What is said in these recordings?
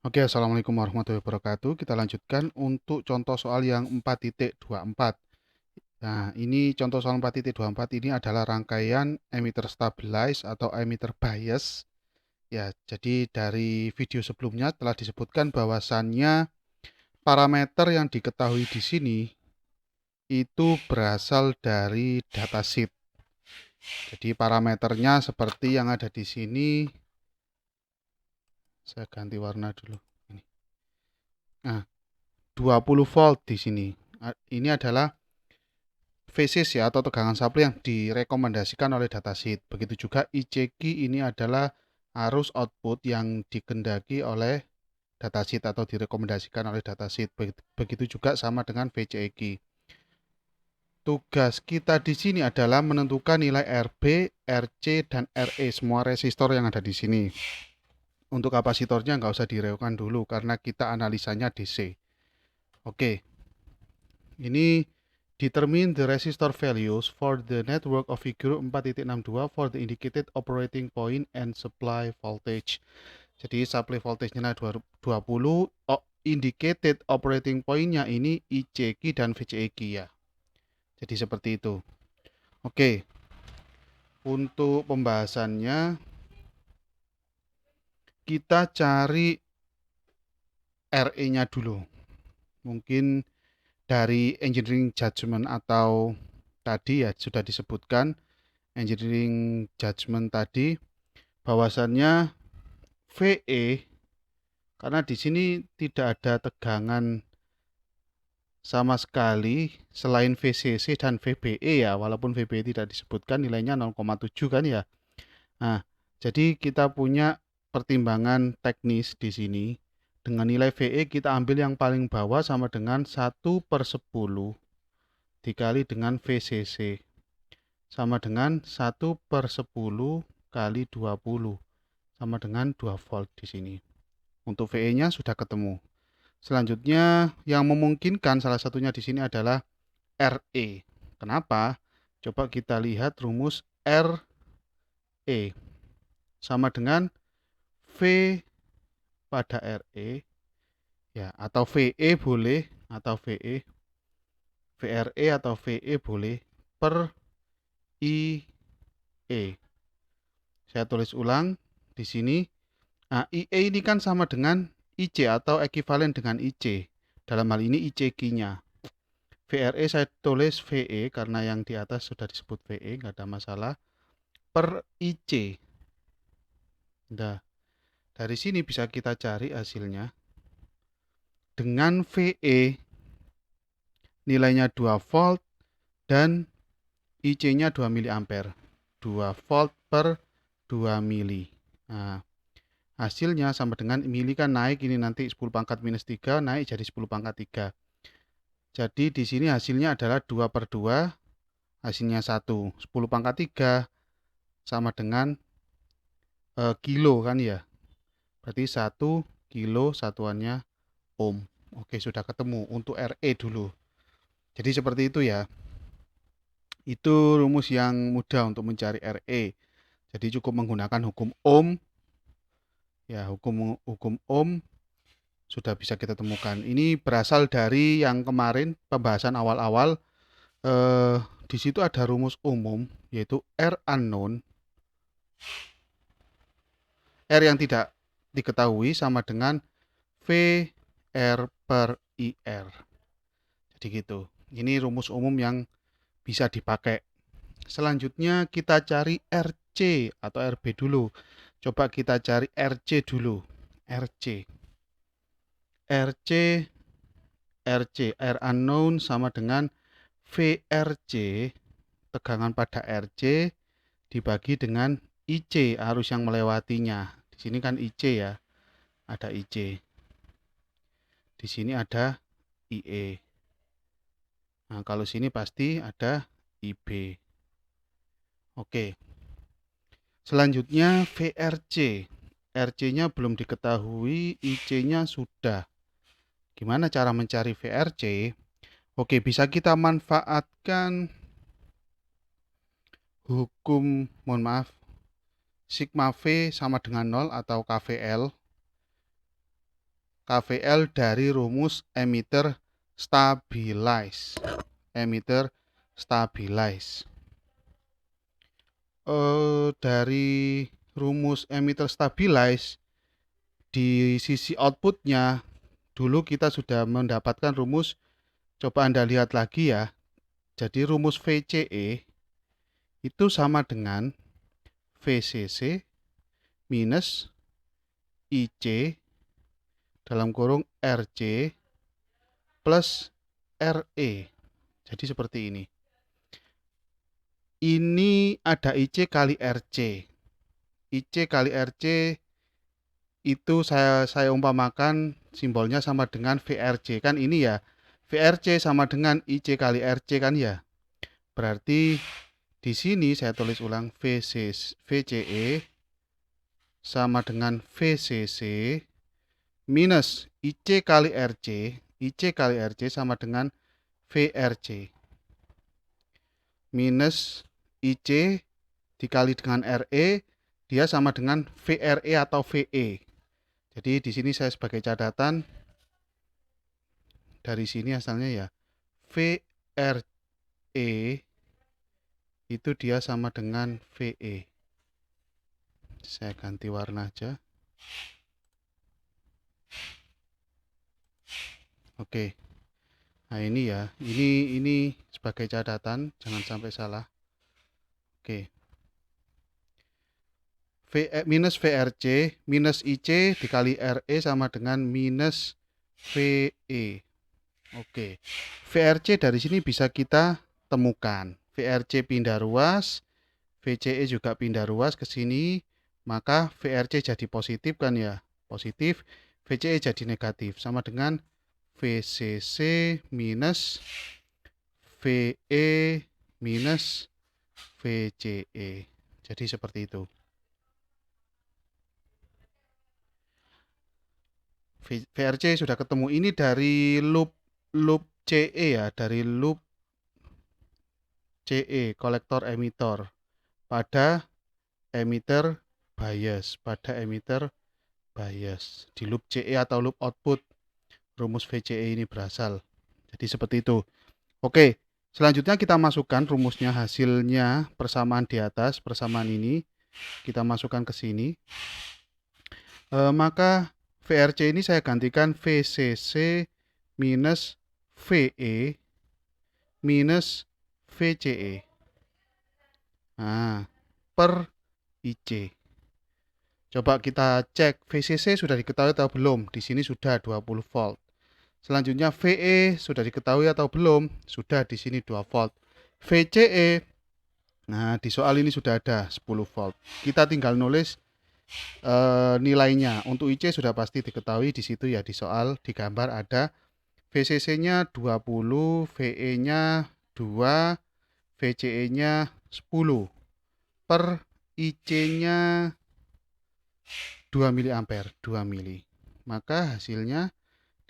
Oke, Assalamualaikum warahmatullahi wabarakatuh. Kita lanjutkan untuk contoh soal yang 4.24. Nah, ini contoh soal 4.24 ini adalah rangkaian emitter stabilize atau emitter bias. Ya, jadi dari video sebelumnya telah disebutkan bahwasannya parameter yang diketahui di sini itu berasal dari datasheet. Jadi parameternya seperti yang ada di sini. Saya ganti warna dulu. Ini. Nah, 20 volt di sini. Ini adalah phases ya atau tegangan supply yang direkomendasikan oleh datasheet. Begitu juga ICQ ini adalah arus output yang dikendaki oleh datasheet atau direkomendasikan oleh datasheet. Begitu juga sama dengan VCEQ. Tugas kita di sini adalah menentukan nilai RB, RC, dan RE semua resistor yang ada di sini. Untuk kapasitornya nggak usah direukan dulu karena kita analisanya DC. Oke, ini determine the resistor values for the network of figure 4.62 for the indicated operating point and supply voltage. Jadi supply voltage-nya 20, indicated operating point-nya ini ICQ dan VCQ ya. Jadi seperti itu. Oke, untuk pembahasannya kita cari RE-nya dulu. Mungkin dari engineering judgment atau tadi ya sudah disebutkan engineering judgment tadi bahwasannya VE karena di sini tidak ada tegangan sama sekali selain VCC dan VBE ya, walaupun VBE tidak disebutkan nilainya 0,7 kan ya. Nah, jadi kita punya pertimbangan teknis di sini. Dengan nilai VE kita ambil yang paling bawah sama dengan 1/10 dikali dengan VCC sama dengan 1/10 kali 20 sama dengan 2 volt di sini. Untuk VE-nya sudah ketemu. Selanjutnya yang memungkinkan salah satunya di sini adalah RE. Kenapa? Coba kita lihat rumus RE sama dengan V pada RE ya atau VE boleh atau VE VRE atau VE boleh per IE. Saya tulis ulang di sini. Nah, IE ini kan sama dengan IC atau ekivalen dengan IC. Dalam hal ini ICQ-nya. VRE saya tulis VE karena yang di atas sudah disebut VE, nggak ada masalah. Per IC. Nah, dari sini bisa kita cari hasilnya. Dengan VE nilainya 2 volt dan IC-nya 2 mili ampere. 2 volt per 2 mili. Nah, hasilnya sama dengan mili kan naik ini nanti 10 pangkat minus 3 naik jadi 10 pangkat 3. Jadi di sini hasilnya adalah 2/2, hasilnya 1. 10 pangkat 3 sama dengan kilo kan ya. Berarti 1 kilo satuannya ohm. Oke, sudah ketemu untuk RE dulu. Jadi seperti itu ya. Itu rumus yang mudah untuk mencari RE. Jadi cukup menggunakan hukum ohm. Ya, hukum ohm sudah bisa kita temukan. Ini berasal dari yang kemarin pembahasan awal-awal. Di situ ada rumus umum yaitu R unknown, R yang tidak diketahui sama dengan V R per IR. Jadi gitu. Ini rumus umum yang bisa dipakai. Selanjutnya kita cari RC atau RB dulu. Coba kita cari RC dulu. RC. RC R unknown sama dengan VRC tegangan pada RC dibagi dengan IC arus yang melewatinya. Di sini kan IC ya. Ada IC. Di sini ada IE. Nah, kalau sini pasti ada IB. Oke. Selanjutnya VRC. RC-nya belum diketahui, IC-nya sudah. Gimana cara mencari VRC? Oke, bisa kita manfaatkan hukum, mohon maaf, sigma V sama dengan 0 atau KVL. KVL dari rumus emitter stabilize. Emitter stabilize. Dari rumus emitter stabilize di sisi outputnya dulu kita sudah mendapatkan rumus. Coba Anda lihat lagi ya. Jadi rumus VCE itu sama dengan VCC minus IC dalam kurung RC plus RE. Jadi seperti ini. Ini ada IC kali RC. IC kali RC itu saya umpamakan simbolnya sama dengan VRC. Kan ini ya, VRC sama dengan IC kali RC kan ya. Berarti di sini saya tulis ulang VCE sama dengan VCC minus IC kali RC. IC kali RC sama dengan VRC. Minus IC dikali dengan RE, dia sama dengan VRE atau VE. Jadi di sini saya sebagai catatan, dari sini asalnya ya, VRE itu dia sama dengan VE. Saya ganti warna aja. Oke. Nah ini ya, ini sebagai catatan, jangan sampai salah. Oke. Minus VRC minus IC dikali RE sama dengan minus VE. Oke. VRC dari sini bisa kita temukan. VRC pindah ruas, VCE juga pindah ruas ke sini, maka VRC jadi positif kan ya? Positif, VCE jadi negatif, sama dengan VCC minus VE minus VCE. Jadi seperti itu. VRC sudah ketemu. Ini dari loop CE ya, dari loop CE, kolektor emitter, pada emitter bias, di loop CE atau loop output rumus VCE ini berasal. Jadi seperti itu. Oke, selanjutnya kita masukkan rumusnya, hasilnya persamaan di atas, persamaan ini kita masukkan ke sini. Maka VRC ini saya gantikan VCC minus VE minus VCE. Nah, per IC. Coba kita cek VCC sudah diketahui atau belum? Di sini sudah 20 volt. Selanjutnya VE sudah diketahui atau belum? Sudah, di sini 2 volt. VCE, nah di soal ini sudah ada 10 volt. Kita tinggal nulis nilainya. Untuk IC sudah pasti diketahui di situ ya, di soal, di gambar ada VCC-nya 20, VE-nya 2, VCE-nya 10, per IC-nya 2 mA, 2 mili. Maka hasilnya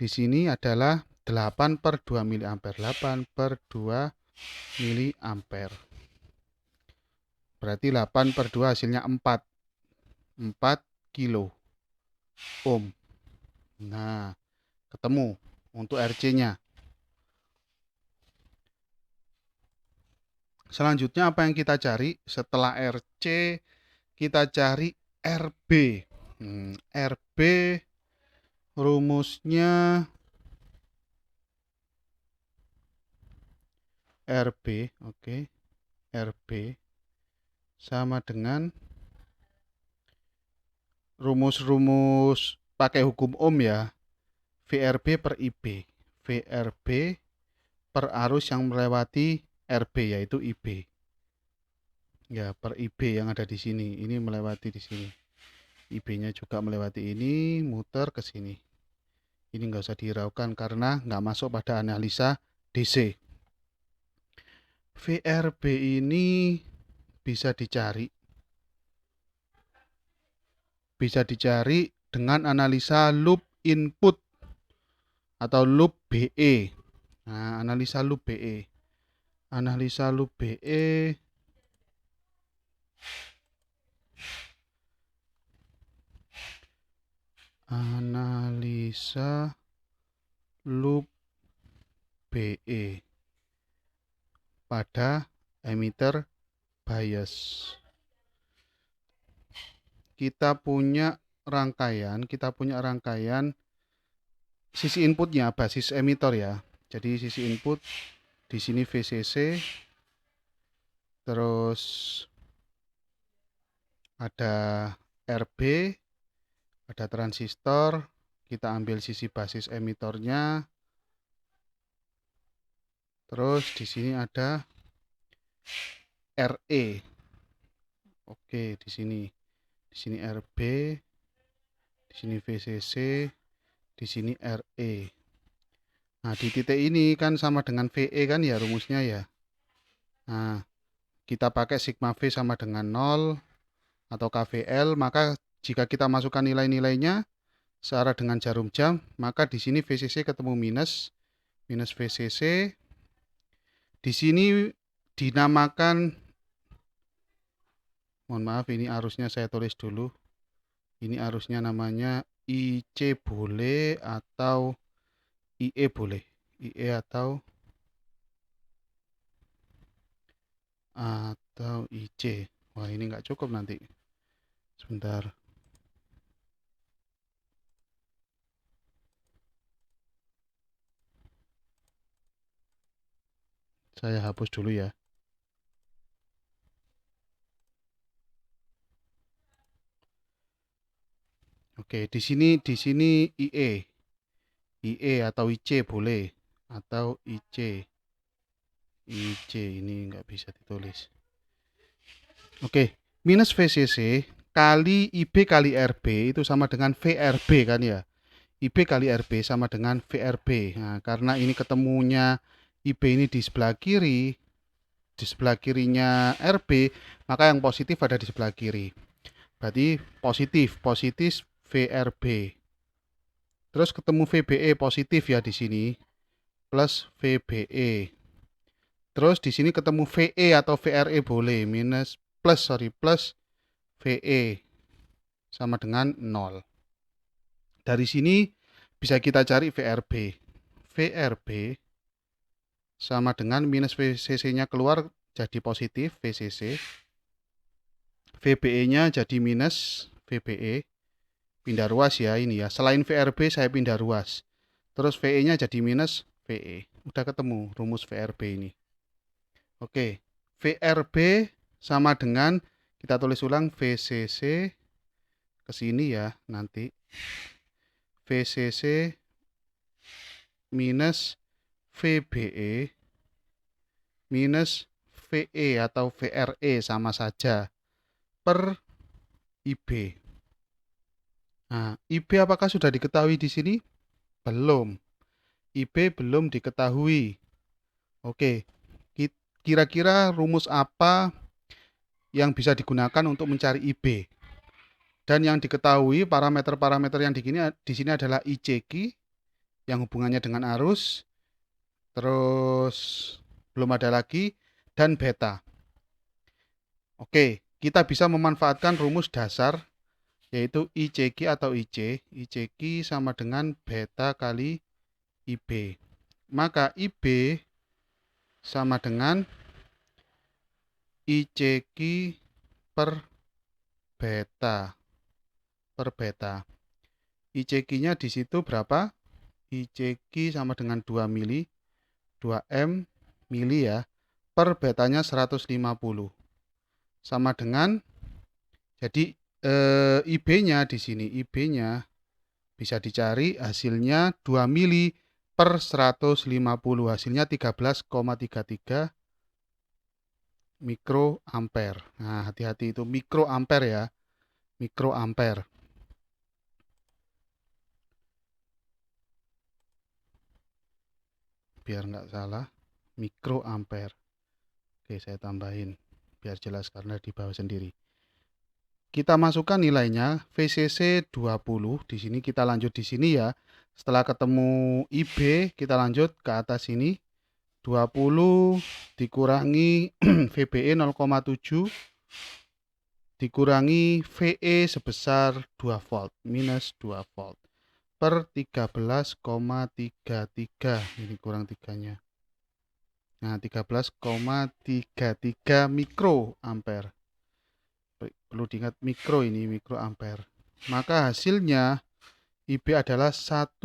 di sini adalah 8 per 2 mA, 8 per 2 mA. Berarti 8 per 2 hasilnya 4 kilo ohm. Nah, ketemu untuk RC-nya. Selanjutnya apa yang kita cari? Setelah RC, kita cari RB. RB rumusnya RB, oke. RB sama dengan rumus-rumus pakai hukum ohm ya. VRB per IB. VRB per arus yang melewati RB yaitu IB. Ya, per IB yang ada di sini. Ini melewati di sini. IB-nya juga melewati ini, muter ke sini. Ini nggak usah dihiraukan karena nggak masuk pada analisa DC. VRB ini bisa dicari dengan analisa loop input atau loop BE. Nah, analisa loop BE. Analisa loop BE analisa bisa loop BE pada emitter bias. Kita punya rangkaian sisi inputnya basis emitor ya. Jadi sisi input di sini VCC, terus ada RB, ada transistor. Kita ambil sisi basis emitornya. Terus di sini ada RE. Oke, di sini RB, di sini VCC, di sini RE. Nah, di titik ini kan sama dengan VE kan ya rumusnya ya. Nah, kita pakai sigma V sama dengan 0 atau KVL, maka jika kita masukkan nilai-nilainya searah dengan jarum jam, maka di sini VCC ketemu minus VCC. Di sini dinamakan, mohon maaf ini arusnya saya tulis dulu. Ini arusnya namanya IC boleh atau IE boleh. IE atau IC. Wah, ini nggak cukup nanti. Sebentar. Saya hapus dulu ya. Oke, di sini IE. IE atau IC boleh, atau IC. IC ini nggak bisa ditulis. Oke, minus VCC kali IB kali RB itu sama dengan VRB kan ya. IB kali RB sama dengan VRB. Nah, karena ini ketemunya IB ini di sebelah kiri, di sebelah kirinya RB, maka yang positif ada di sebelah kiri. Berarti positif VRB. Terus ketemu VBE positif ya di sini, plus VBE. Terus di sini ketemu VE atau VRE boleh, plus VE sama dengan 0. Dari sini bisa kita cari VRB. VRB sama dengan minus VCC-nya keluar jadi positif VCC. VBE-nya jadi minus VBE. Pindah ruas ya ini ya. Selain VRB saya pindah ruas. Terus VE-nya jadi minus VE. Udah ketemu rumus VRB ini. Oke. VRB sama dengan, kita tulis ulang, VCC ke sini ya nanti. VCC minus VBE minus VE atau VRE sama saja per IB. Nah, IB apakah sudah diketahui di sini? Belum. IB belum diketahui. Oke, kira-kira rumus apa yang bisa digunakan untuk mencari IB? Dan yang diketahui parameter-parameter yang di sini adalah ICQ yang hubungannya dengan arus, terus belum ada lagi, dan beta. Oke, kita bisa memanfaatkan rumus dasar yaitu ICQ atau IC. ICQ sama dengan beta kali IB. Maka IB sama dengan ICQ per beta. ICQ-nya di situ berapa? ICQ sama dengan 2 mili, 2M mili ya, per betanya 150. Sama dengan, jadi IB-nya di sini, IB-nya bisa dicari hasilnya 2 mili per 150, hasilnya 13,33 mikroampere. Nah, hati-hati itu mikroampere ya, mikroampere. Biar nggak salah, mikroampere. Oke, saya tambahin biar jelas karena di bawah sendiri. Kita masukkan nilainya VCC 20. Di sini kita lanjut di sini ya. Setelah ketemu IB, kita lanjut ke atas sini. 20 dikurangi VBE 0,7 dikurangi VE sebesar 2 volt, minus 2 volt per 13,33. Ini kurang 3-nya. Nah, 13,33 mikroampere. Perlu diingat mikro ini, mikroampere. Maka hasilnya IB adalah 1,3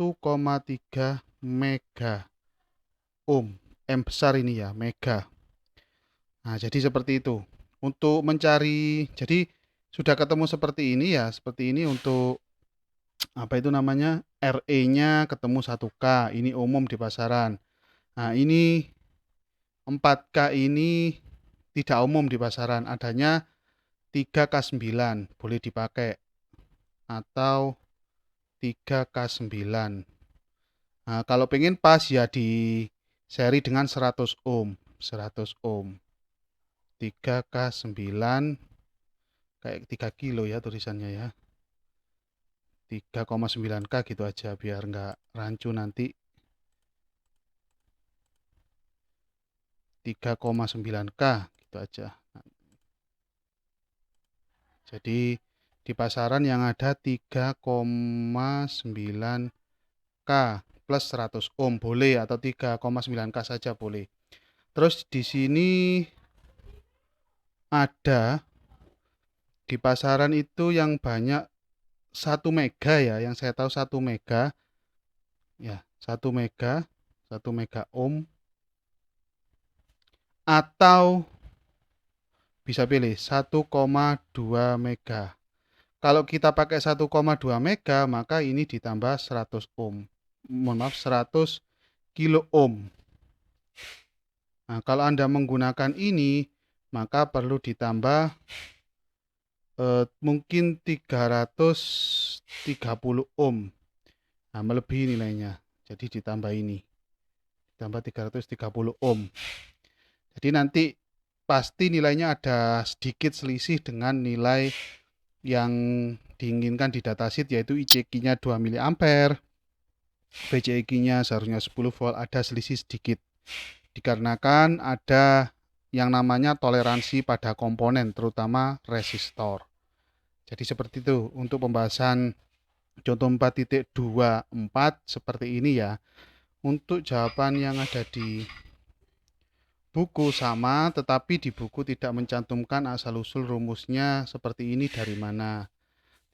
mega ohm. M besar ini ya, mega. Nah, jadi seperti itu. Untuk mencari, jadi sudah ketemu seperti ini ya, seperti ini untuk apa itu namanya? RE-nya ketemu 1K, ini umum di pasaran. Nah, ini 4K ini tidak umum di pasaran, adanya 3K9 boleh dipakai atau 3K9. Nah, kalau pengen pas ya di seri dengan 100 ohm, 100 ohm. 3K9 kayak 3 kilo ya tulisannya ya. 3,9K gitu aja biar nggak rancu nanti. 3,9K gitu aja. Jadi di pasaran yang ada 3,9K plus 100 ohm boleh atau 3,9K saja boleh. Terus di sini ada di pasaran itu yang banyak 1 mega ya, yang saya tahu 1 mega ya, 1 mega ohm atau bisa pilih 1,2 mega. Kalau kita pakai 1,2 mega, maka ini ditambah 100 ohm. Mohon maaf, 100 kilo ohm. Nah, kalau Anda menggunakan ini, maka perlu ditambah mungkin 330 ohm. Nah, melebihi nilainya. Jadi ditambah ini. Ditambah 330 ohm. Jadi nanti pasti nilainya ada sedikit selisih dengan nilai yang diinginkan di datasheet, yaitu ICQ-nya 2 mA, VCQ-nya seharusnya 10 volt, ada selisih sedikit. Dikarenakan ada yang namanya toleransi pada komponen, terutama resistor. Jadi seperti itu untuk pembahasan contoh 4.24 seperti ini ya. Untuk jawaban yang ada di buku sama, tetapi di buku tidak mencantumkan asal-usul rumusnya seperti ini dari mana.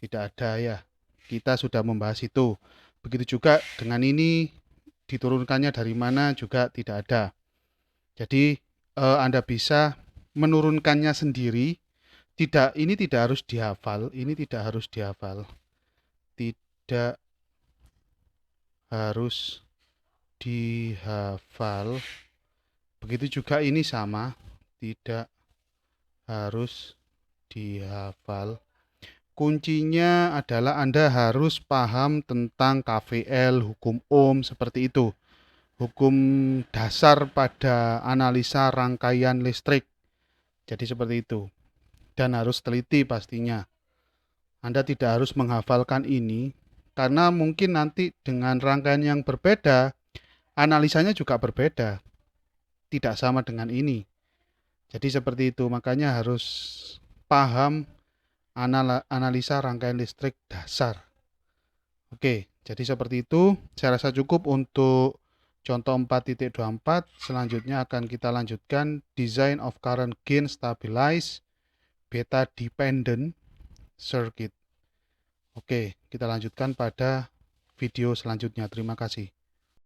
Tidak ada ya. Kita sudah membahas itu. Begitu juga dengan ini diturunkannya dari mana juga tidak ada. Jadi Anda bisa menurunkannya sendiri. Ini tidak harus dihafal. Ini tidak harus dihafal. Tidak harus dihafal. Begitu juga ini sama. Tidak harus dihafal. Kuncinya adalah Anda harus paham tentang KVL, hukum Ohm, seperti itu. Hukum dasar pada analisa rangkaian listrik. Jadi seperti itu. Dan harus teliti pastinya. Anda tidak harus menghafalkan ini, karena mungkin nanti dengan rangkaian yang berbeda, analisanya juga berbeda. Tidak sama dengan ini. Jadi seperti itu, makanya harus paham analisa rangkaian listrik dasar. Oke, jadi seperti itu. Saya rasa cukup untuk contoh 4.24. Selanjutnya akan kita lanjutkan design of current gain stabilized beta dependent circuit. Oke, kita lanjutkan pada video selanjutnya. Terima kasih.